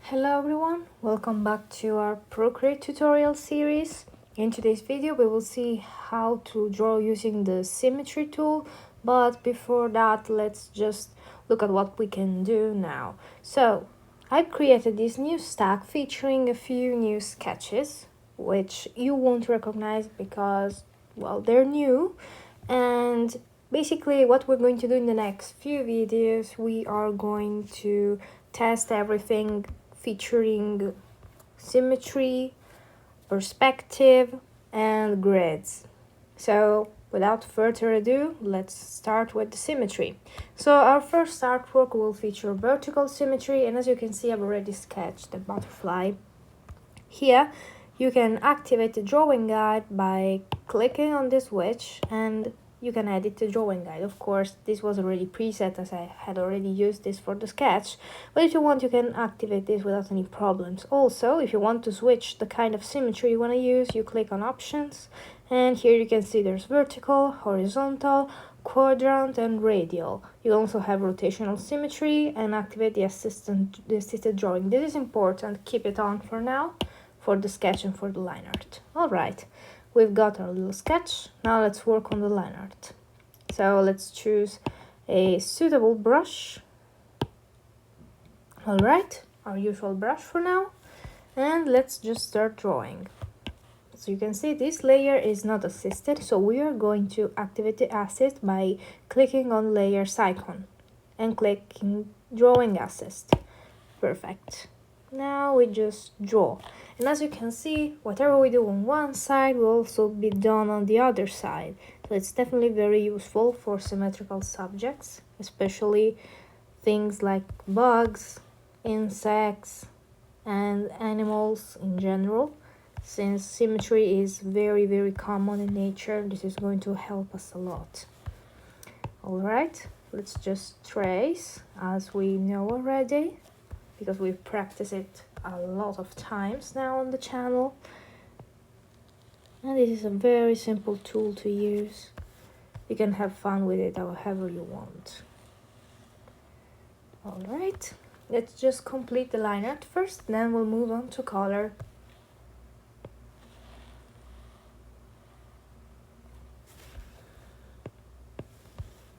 Hello everyone, welcome back to our Procreate tutorial series. In today's video we will see how to draw using the Symmetry tool, but before that let's just look at what we can do now. So I've created this new stack featuring a few new sketches which you won't recognize because, well, they're new. And basically what we're going to do in the next few videos, we are going to test everything featuring symmetry, perspective, and grids. So without further ado, let's start with the symmetry. So our first artwork will feature vertical symmetry, and as you can see, I've already sketched the butterfly. Here you can activate the drawing guide by clicking on this switch, and you can edit the drawing guide. Of course, this was already preset as I had already used this for the sketch, but if you want, you can activate this without any problems. Also, if you want to switch the kind of symmetry you want to use, you click on options, and here you can see there's vertical, horizontal, quadrant, and radial. You also have rotational symmetry and activate the assisted drawing. This is important, keep it on for now, for the sketch and for the line art. Alright. We've got our little sketch. Now let's work on the line art. So let's choose a suitable brush. Alright, our usual brush for now. And let's just start drawing. So you can see this layer is not assisted, so we are going to activate the assist by clicking on layers icon and clicking drawing assist. Perfect. Now we just draw, and as you can see, whatever we do on one side will also be done on the other side, so it's definitely very useful for symmetrical subjects, especially things like bugs, insects, and animals in general. Since symmetry is very common in nature, this is going to help us a lot. Alright, let's just trace as we know already, because we've practiced it a lot of times now on the channel. And this is a very simple tool to use. You can have fun with it however you want. Alright, let's just complete the line art first, then we'll move on to color.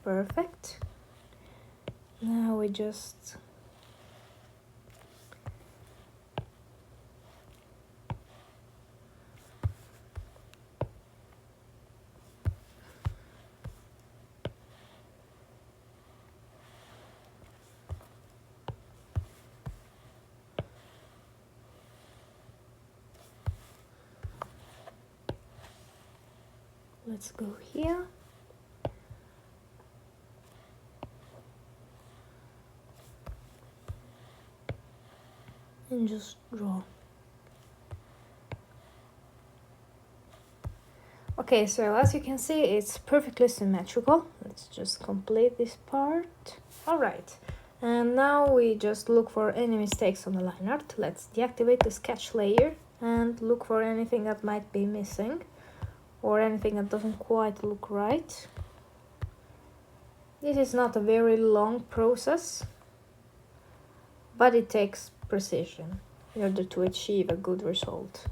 Perfect. Now we just let's go here. And just draw. Okay, so as you can see, it's perfectly symmetrical. Let's just complete this part. Alright, and now we just look for any mistakes on the line art. Let's deactivate the sketch layer and look for anything that might be missing or anything that doesn't quite look right. This is not a very long process, but it takes precision in order to achieve a good result.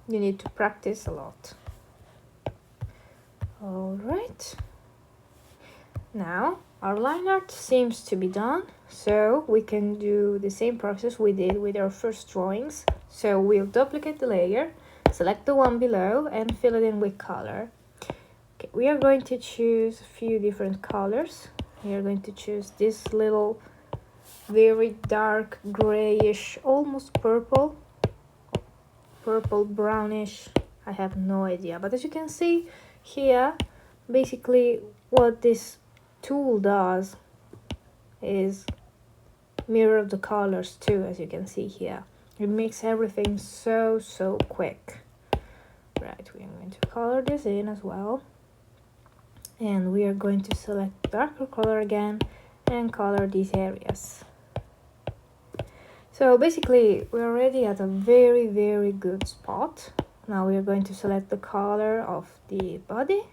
You need to practice a lot. Alright, now our line art seems to be done, so we can do the same process we did with our first drawings. So we'll duplicate the layer, select the one below, and fill it in with color. Okay, we are going to choose a few different colors. We are going to choose this little very dark grayish, almost purple brownish, I have no idea, but as you can see here, basically what this tool does is mirror the colors too, as you can see here. It makes everything so quick. Right, we are going to color this in as well, and we are going to select darker color again and color these areas. So basically we're already at a very good spot. Now we are going to select the color of the body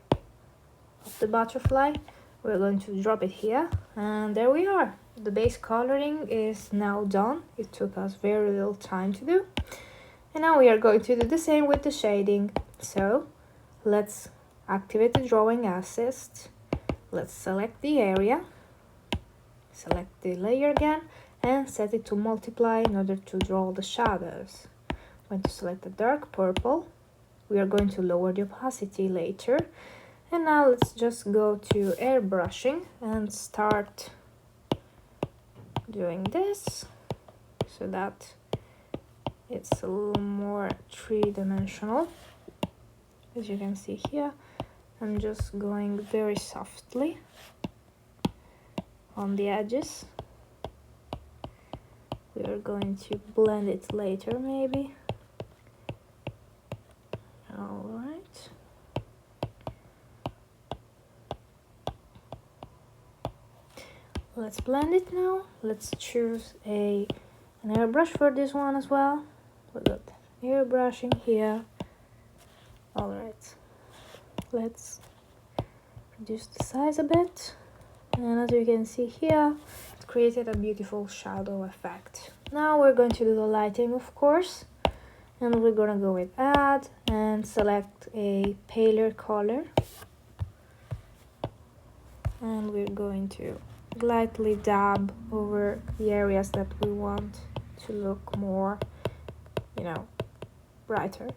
of the butterfly. We're going to drop it here, and there we are. The base coloring is now done. It took us very little time to do. And now we are going to do the same with the shading. So let's activate the drawing assist. Let's select the area, select the layer again, and set it to multiply in order to draw the shadows. I'm going to select the dark purple. We are going to lower the opacity later. And now let's just go to airbrushing and start doing this so that it's a little more three-dimensional. As you can see here, I'm just going very softly on the edges. We are going to blend it later maybe. Alright. Let's blend it now. Let's choose an airbrush for this one as well. We got airbrushing here. Alright. Let's reduce the size a bit. And as you can see here, it created a beautiful shadow effect. Now we're going to do the lighting, of course. And we're gonna go with add and select a paler color. And we're going to lightly dab over the areas that we want to look more, brighter.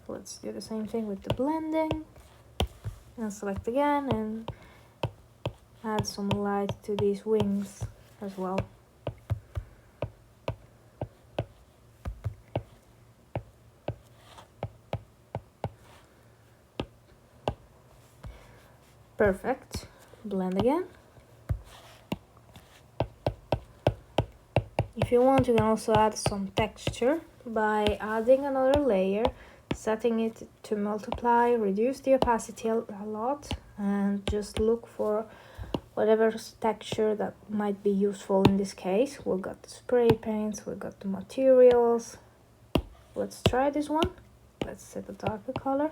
Let's do the same thing with the blending. And select again and add some light to these wings as well. Perfect. Blend again. If you want, you can also add some texture by adding another layer, setting it to multiply, reduce the opacity a lot, and just look for whatever texture that might be useful in this case. We've got the spray paints, we've got the materials. Let's try this one. Let's set a darker color.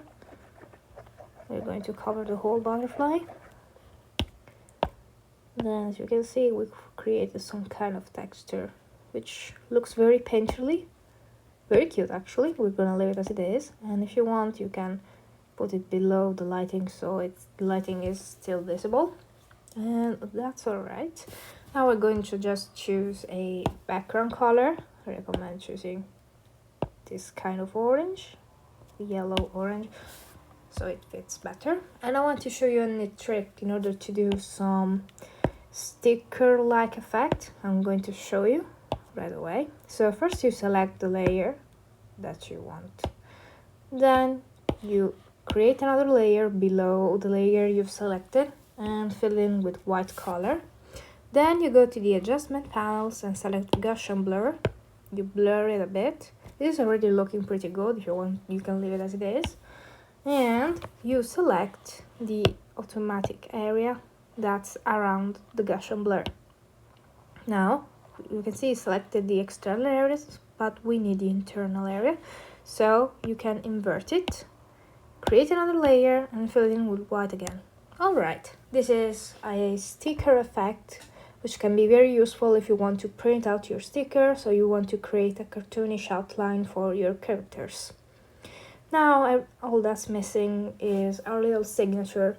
We're going to cover the whole butterfly. Then, as you can see, we've created some kind of texture, which looks very painterly. Very cute, actually. We're gonna leave it as it is. And if you want, you can put it below the lighting so the lighting is still visible. And that's alright. Now we're going to just choose a background color. I recommend choosing this kind of orange, yellow orange, so it fits better. And I want to show you a neat trick in order to do some sticker-like effect. I'm going to show you right away. So first you select the layer that you want. Then you create another layer below the layer you've selected and fill in with white color. Then you go to the adjustment panels and select Gaussian blur. You blur it a bit. This is already looking pretty good. If you want, you can leave it as it is. And you select the automatic area that's around the Gaussian blur. Now you can see selected the external areas, but we need the internal area. So you can invert it, create another layer and fill it in with white again. Alright, this is a sticker effect, which can be very useful if you want to print out your sticker, so you want to create a cartoonish outline for your characters. Now all that's missing is our little signature,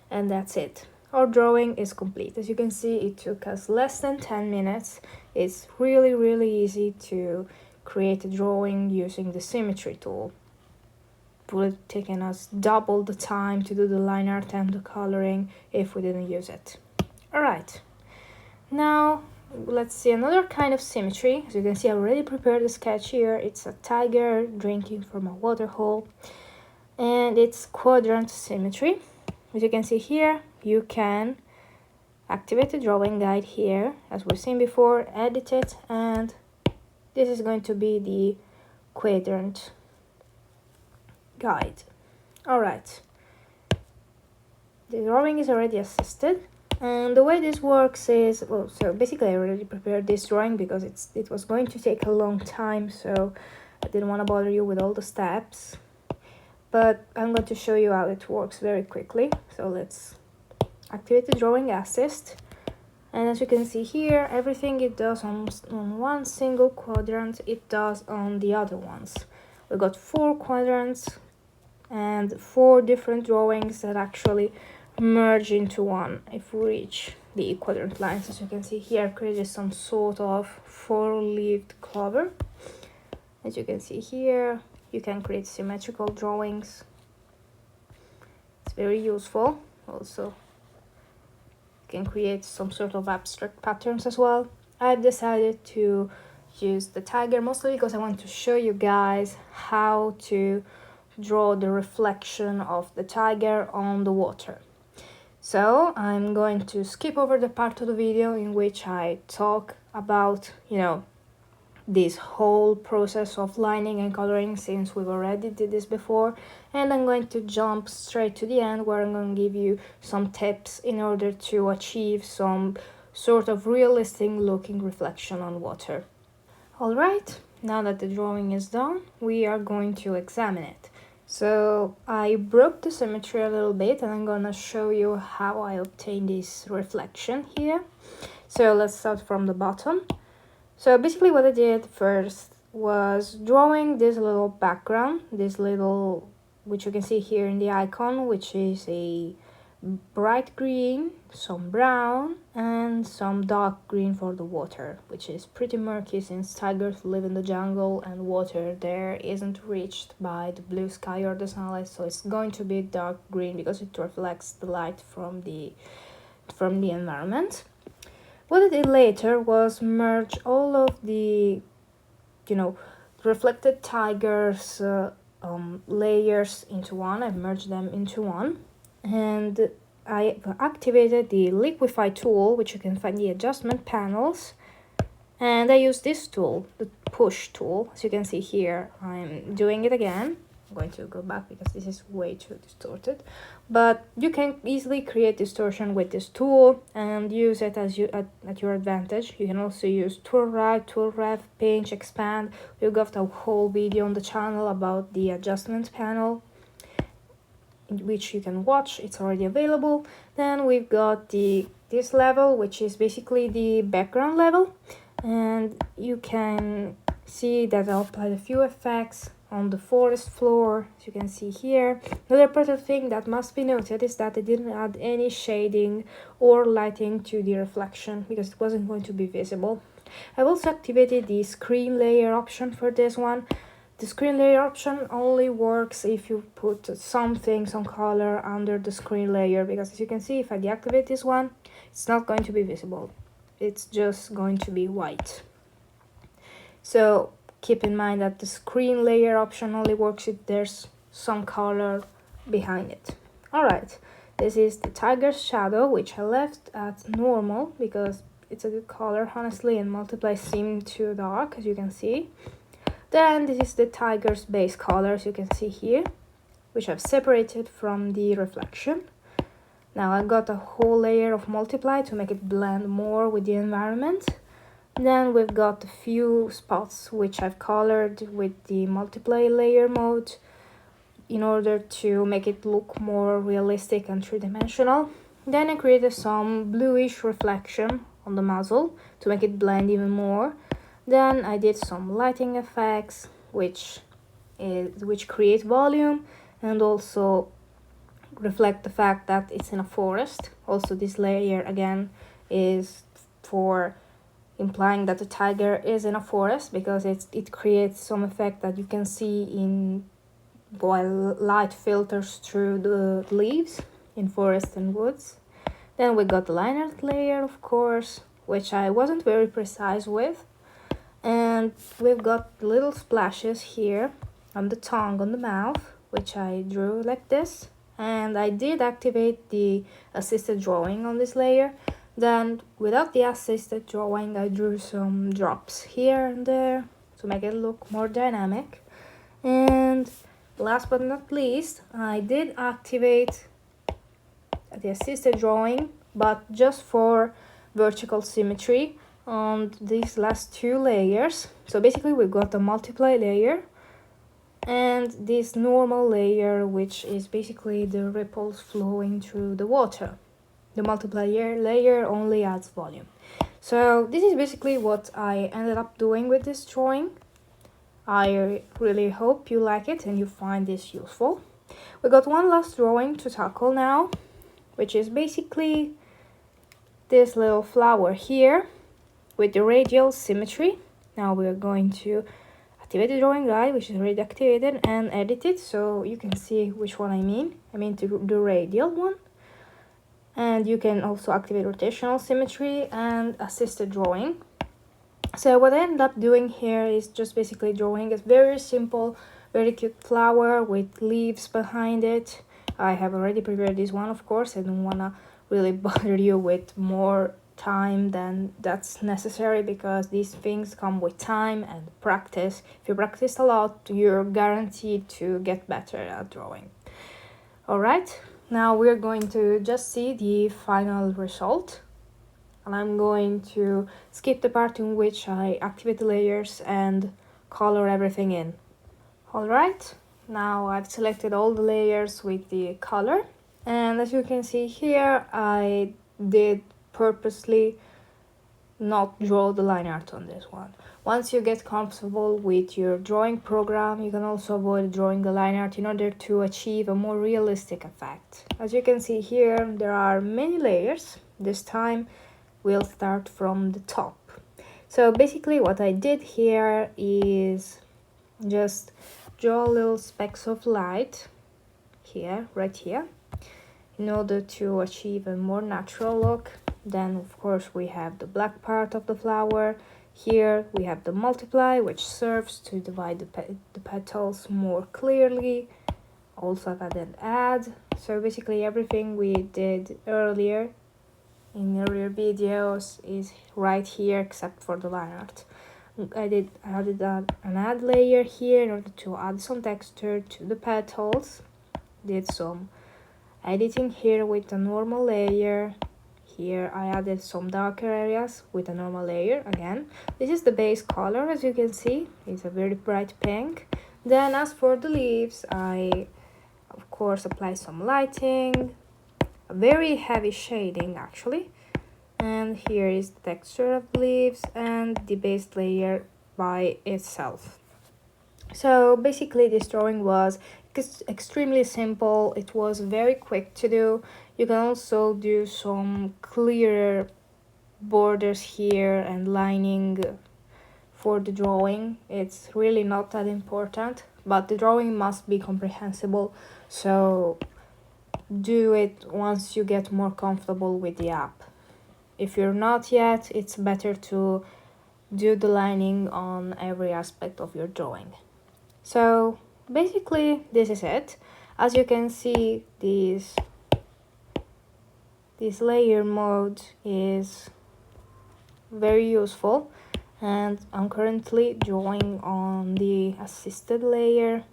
and that's it. Our drawing is complete. As you can see, it took us less than 10 minutes. It's really easy to create a drawing using the symmetry tool. It would have taken us double the time to do the line art and the coloring if we didn't use it. Alright, now let's see another kind of symmetry. As you can see, I already prepared a sketch here. It's a tiger drinking from a water hole, and it's quadrant symmetry. As you can see here, you can activate the drawing guide here, as we've seen before, edit it, and this is going to be the quadrant guide. Alright, the drawing is already assisted, and the way this works is, well, so basically I already prepared this drawing because it was going to take a long time, so I didn't want to bother you with all the steps. But I'm going to show you how it works very quickly. So let's activate the drawing assist. And as you can see here, everything it does on one single quadrant, it does on the other ones. We got 4 quadrants and 4 different drawings that actually merge into one if we reach the quadrant lines. As you can see here, I've created some sort of 4-leaved clover. As you can see here, you can create symmetrical drawings. It's very useful. Also, can create some sort of abstract patterns as well. I've decided to use the tiger mostly because I want to show you guys how to draw the reflection of the tiger on the water. So I'm going to skip over the part of the video in which I talk about, this whole process of lining and coloring, since we've already did this before, and I'm going to jump straight to the end where I'm going to give you some tips in order to achieve some sort of realistic looking reflection on water. Alright, now that the drawing is done, we are going to examine it. So I broke the symmetry a little bit and I'm gonna show you how I obtained this reflection here. So let's start from the bottom. So basically what I did first was drawing this little background, which you can see here in the icon, which is a bright green, some brown, and some dark green for the water, which is pretty murky since tigers live in the jungle and water there isn't reached by the blue sky or the sunlight, so it's going to be dark green because it reflects the light from the environment. What I did later was merge all of the, reflected tigers layers into one. I've merged them into one. And I activated the liquify tool, which you can find in the adjustment panels. And I use this tool, the push tool. As you can see here, I'm doing it again. I'm going to go back because this is way too distorted, but you can easily create distortion with this tool and use it as at your advantage. You can also use tool right, tool ref, pinch, expand. We've got a whole video on the channel about the adjustment panel, which you can watch. It's already available. Then we've got this level, which is basically the background level, and you can see that I applied a few effects on the forest floor, as you can see here. Another important thing that must be noted is that I didn't add any shading or lighting to the reflection because it wasn't going to be visible. I've also activated the screen layer option for this one. The screen layer option only works if you put some color under the screen layer, because as you can see, if I deactivate this one, it's not going to be visible. It's just going to be white. So keep in mind that the screen layer option only works if there's some color behind it. Alright, this is the tiger's shadow, which I left at normal because it's a good color, honestly, and multiply seemed too dark, as you can see. Then this is the tiger's base color, as you can see here, which I've separated from the reflection. Now I got a whole layer of multiply to make it blend more with the environment. Then we've got a few spots which I've colored with the multiply layer mode in order to make it look more realistic and three-dimensional. Then I created some bluish reflection on the muzzle to make it blend even more. Then I did some lighting effects which create volume and also reflect the fact that it's in a forest. Also, this layer again is for implying that the tiger is in a forest because it creates some effect that you can see in while light filters through the leaves in forest and woods. Then we got the liner layer, of course, which I wasn't very precise with. And we've got little splashes here on the tongue, on the mouth, which I drew like this. And I did activate the assisted drawing on this layer. Then, without the assisted drawing, I drew some drops here and there to make it look more dynamic. And last but not least, I did activate the assisted drawing, but just for vertical symmetry on these last 2 layers. So basically we've got the multiply layer and this normal layer, which is basically the ripples flowing through the water. the multiply layer only adds volume. So this is basically what I ended up doing with this drawing. I really hope you like it and you find this useful. We got one last drawing to tackle now, which is basically this little flower here with the radial symmetry. Now we are going to activate the drawing guide, which is already activated, and edit it so you can see which one I mean. I mean the radial one. And you can also activate rotational symmetry and assisted drawing. So what I ended up doing here is just basically drawing a very simple, very cute flower with leaves behind it. I have already prepared this one, of course. I don't want to really bother you with more time than that's necessary, because these things come with time and practice. If you practice a lot, you're guaranteed to get better at drawing. Alright, now we're going to just see the final result. And I'm going to skip the part in which I activate the layers and color everything in. Alright, now I've selected all the layers with the color. And as you can see here, I did purposely not draw the line art on this one. Once you get comfortable with your drawing program, you can also avoid drawing the line art in order to achieve a more realistic effect. As you can see here, there are many layers. This time we'll start from the top. So basically what I did here is just draw little specks of light here, right here, in order to achieve a more natural look. Then of course we have the black part of the flower. Here we have the multiply, which serves to divide the petals more clearly. Also I've added add. So basically everything we did earlier in earlier videos is right here, except for the line art. I added an add layer here in order to add some texture to the petals. Did some editing here with a normal layer. Here I added some darker areas with a normal layer again. This is the base color, as you can see. It's a very bright pink. Then as for the leaves, I of course apply some lighting, a very heavy shading actually. And here is the texture of the leaves and the base layer by itself. So basically this drawing was extremely simple. It was very quick to do. You can also do some clearer borders here and lining for the drawing. It's really not that important, but the drawing must be comprehensible, so do it once you get more comfortable with the app. If you're not yet, it's better to do the lining on every aspect of your drawing. So basically this is it. As you can see, this layer mode is very useful, and I'm currently drawing on the assisted layer.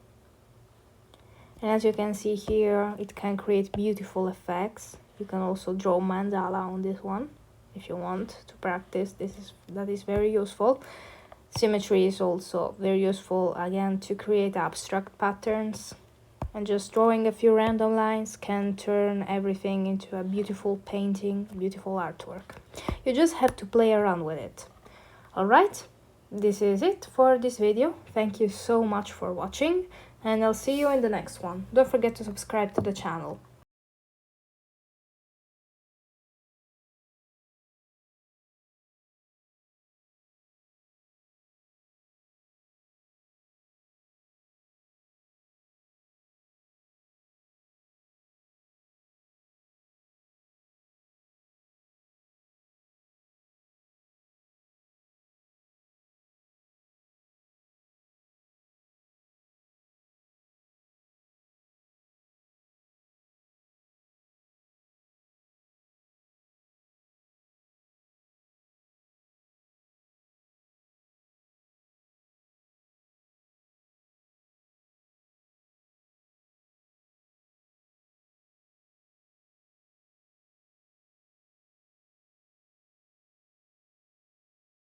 And as you can see here, it can create beautiful effects. You can also draw mandala on this one if you want to practice. That is very useful. Symmetry is also very useful, again, to create abstract patterns. And just drawing a few random lines can turn everything into a beautiful painting, beautiful artwork. You just have to play around with it. Alright, this is it for this video. Thank you so much for watching, and I'll see you in the next one. Don't forget to subscribe to the channel.